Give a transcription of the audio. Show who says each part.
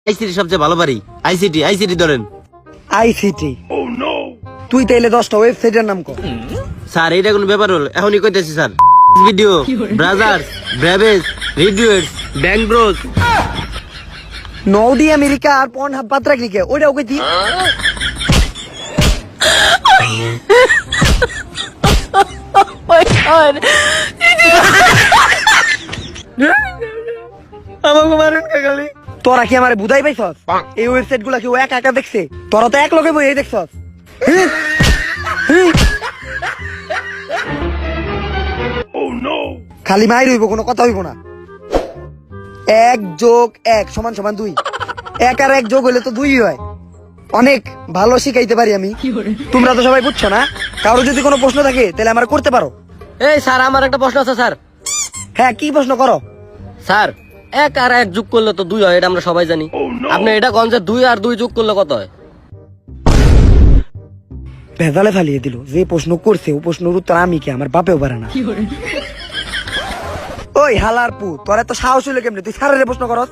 Speaker 1: ICT সবচেয়ে ভালো পারি। আইসিটি ধরেন।
Speaker 2: আইসিটি তুই তাইলে 10টা ওয়েবসাইটের নাম কর।
Speaker 1: স্যার এইটা কোনো ব্যাপার হল? এখনই কইতেছি স্যার। ভিডিও, ব্রাজার্স, ব্রাভেজ, রিডিউটস, ব্যাংক ব্রোজ।
Speaker 2: নৌদি আমেরিকা আর পর্ন হাব বাদ রাখলি কে? ওইটা ওকে দি।
Speaker 1: আমাকে মারেন কাকালি।
Speaker 2: তোরা কি আমারে বুঝাই পাইছস? এই ওয়েবসাইট গুলা কি ও একা একা দেখছে? তোরা তো এক লগে বই দেখছস। খালি মাইর হইব, কোনো কথা হইব না। 1+1=2। 1 আর 1 যোগ হইলে তো 2 হয়। অনেক ভালো শিখাইতে পারি আমি। তোমরা তো সবাই বুঝছো না? কারো যদি কোনো প্রশ্ন থাকে তাহলে আমার করতে পারো।
Speaker 1: এই স্যার, আমার একটা প্রশ্ন আছে স্যার।
Speaker 2: হ্যাঁ, কি প্রশ্ন করো?
Speaker 1: স্যার, 1 আর 1 যোগ করলে তো 2 হয়, এটা আমরা সবাই জানি। আপনি এটা কোন যে 2 আর 2 যোগ করলে কত হয়?
Speaker 2: ভেজালে ফালিয়ে দিল। যে প্রশ্ন করছে ও প্রশ্নের উত্তর আমি কি আমার বাপেও পারে না। ওই হালার পু, তোর এত সাহস হইলো কেমনে? তুই স্যারের প্রশ্ন করস?